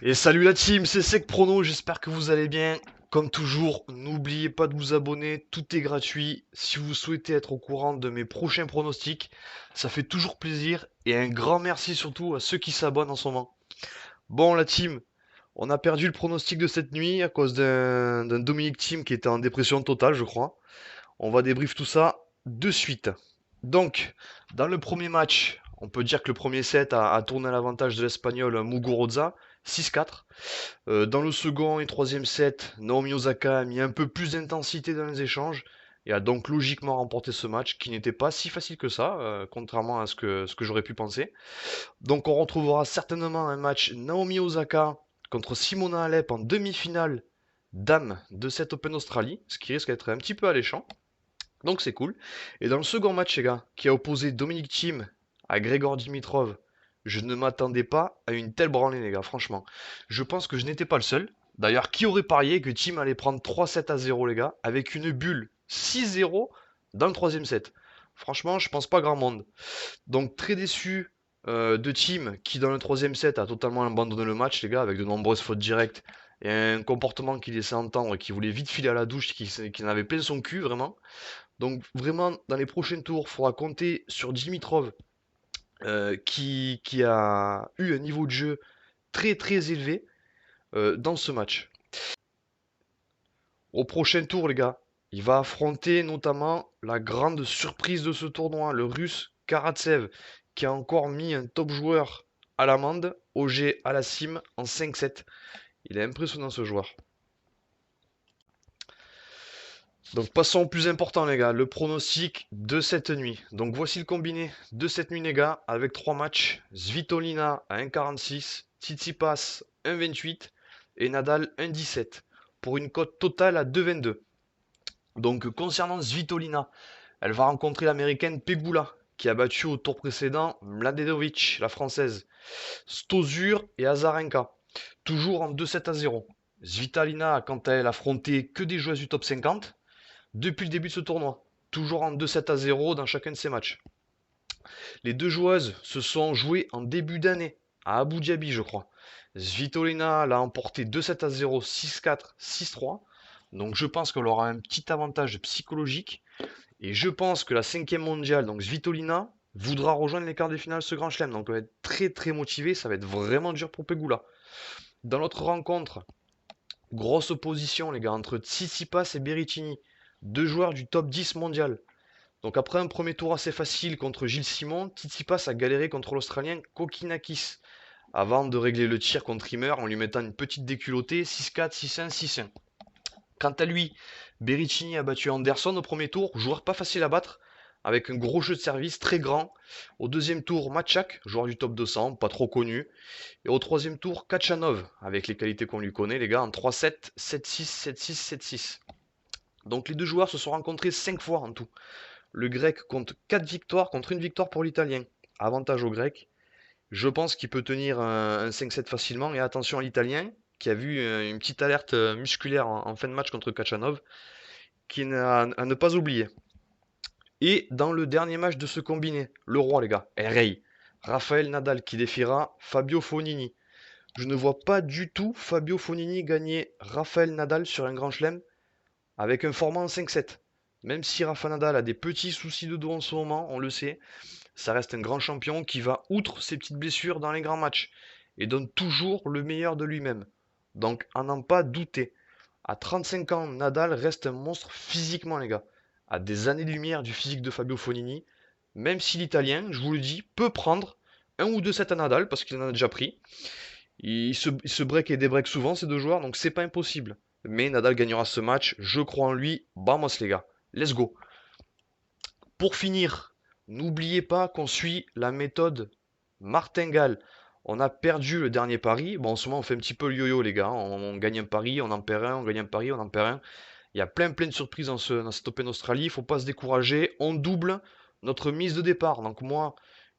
Et salut la team, c'est Sec Prono, j'espère que vous allez bien. Comme toujours, n'oubliez pas de vous abonner, tout est gratuit. Si vous souhaitez être au courant de mes prochains pronostics, ça fait toujours plaisir. Et un grand merci surtout à ceux qui s'abonnent en ce moment. Bon la team, on a perdu le pronostic de cette nuit à cause d'un Dominic Thiem qui était en dépression totale, je crois. On va débrief tout ça de suite. Donc, dans le premier match, on peut dire que le premier set a tourné à l'avantage de l'Espagnol Muguruza, 6-4. Dans le second et troisième set, Naomi Osaka a mis un peu plus d'intensité dans les échanges et a donc logiquement remporté ce match qui n'était pas si facile que ça, contrairement à ce que j'aurais pu penser. Donc on retrouvera certainement un match Naomi Osaka contre Simona Halep en demi-finale dame de cette Open Australie, ce qui risque d'être un petit peu alléchant. Donc c'est cool. Et dans le second match, les gars, qui a opposé Dominic Thiem à Grégor Dimitrov, je ne m'attendais pas à une telle branlée, les gars, franchement. Je pense que je n'étais pas le seul. D'ailleurs, qui aurait parié que Thiem allait prendre 3-7-0, les gars, avec une bulle 6-0 dans le troisième set? Franchement, je pense pas grand monde. Donc très déçu de Thiem, qui dans le troisième set a totalement abandonné le match, les gars, avec de nombreuses fautes directes et un comportement qui laissait entendre qu'il voulait vite filer à la douche, qu'il en avait plein son cul, vraiment. Donc vraiment, dans les prochains tours, il faudra compter sur Dimitrov, qui a eu un niveau de jeu très très élevé dans ce match. Au prochain tour, les gars, il va affronter notamment la grande surprise de ce tournoi, le russe Karatsev, qui a encore mis un top joueur à l'amende, OG à la cime en 5-7. Il est impressionnant ce joueur. Donc passons au plus important les gars, le pronostic de cette nuit. Donc voici le combiné de cette nuit les gars, avec 3 matchs. Svitolina à 1,46, Tsitsipas 1,28 et Nadal 1,17 pour une cote totale à 2,22. Donc concernant Svitolina, elle va rencontrer l'américaine Pegula qui a battu au tour précédent Mladenovic, la française, Stosur et Azarenka, toujours en 2-7-0. Svitolina a quant à elle affronté que des joueuses du top 50 depuis le début de ce tournoi, toujours en 2-7-0 dans chacun de ces matchs. Les deux joueuses se sont jouées en début d'année, à Abu Dhabi je crois. Svitolina l'a emporté 2-7-0, 6-4, 6-3. Donc je pense qu'elle aura un petit avantage psychologique. Et je pense que la 5e mondiale, donc Svitolina, voudra rejoindre les quarts de finale ce grand chelem. Donc elle va être très très motivée, ça va être vraiment dur pour Pegula. Dans l'autre rencontre, grosse opposition les gars entre Tsitsipas et Berrettini, deux joueurs du top 10 mondial. Donc après un premier tour assez facile contre Gilles Simon, Tsitsipas a galéré contre l'Australien Kokinakis, avant de régler le tir contre Rimmer en lui mettant une petite déculottée 6-4, 6-1, 6-1. Quant à lui, Berrettini a battu Anderson au premier tour, joueur pas facile à battre, avec un gros jeu de service très grand. Au deuxième tour, Matchak, joueur du top 200, pas trop connu. Et au troisième tour, Kachanov, avec les qualités qu'on lui connaît, les gars, en 3-7, 7-6, 7-6, 7-6. Donc les deux joueurs se sont rencontrés 5 fois en tout. Le grec compte 4 victoires contre une victoire pour l'italien. Avantage au grec. Je pense qu'il peut tenir un 5-7 facilement. Et attention à l'italien, qui a vu une petite alerte musculaire en fin de match contre Kachanov, qui n'a à ne pas oublier. Et dans le dernier match de ce combiné, le roi les gars, El Rey, Rafael Nadal qui défiera Fabio Fognini. Je ne vois pas du tout Fabio Fognini gagner Rafael Nadal sur un grand chelem avec un format en 5-7. Même si Rafa Nadal a des petits soucis de dos en ce moment, on le sait, ça reste un grand champion qui va outre ses petites blessures dans les grands matchs et donne toujours le meilleur de lui-même. Donc à n'en pas douter. À 35 ans, Nadal reste un monstre physiquement, les gars. À des années-lumière du physique de Fabio Fognini, même si l'Italien, je vous le dis, peut prendre un ou deux sets à Nadal, parce qu'il en a déjà pris. Il se break et débreak souvent, ces deux joueurs, donc c'est pas impossible. Mais Nadal gagnera ce match, je crois en lui. Vamos les gars, let's go. Pour finir, n'oubliez pas qu'on suit la méthode martingale. On a perdu le dernier pari. Bon, en ce moment, on fait un petit peu le yo-yo, les gars. On gagne un pari, on en perd un, on gagne un pari, on en perd un. Il y a plein de surprises dans cette Open Australie. Il ne faut pas se décourager. On double notre mise de départ. Donc moi,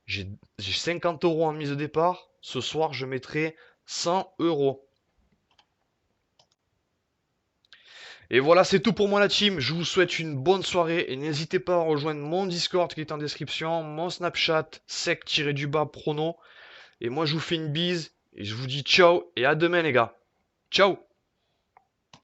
j'ai 50 euros en mise de départ. Ce soir, je mettrai 100 euros. Et voilà, c'est tout pour moi la team. Je vous souhaite une bonne soirée et n'hésitez pas à rejoindre mon Discord qui est en description, mon Snapchat sec-du-bas prono. Et moi, je vous fais une bise Et je vous dis ciao et à demain les gars. Ciao!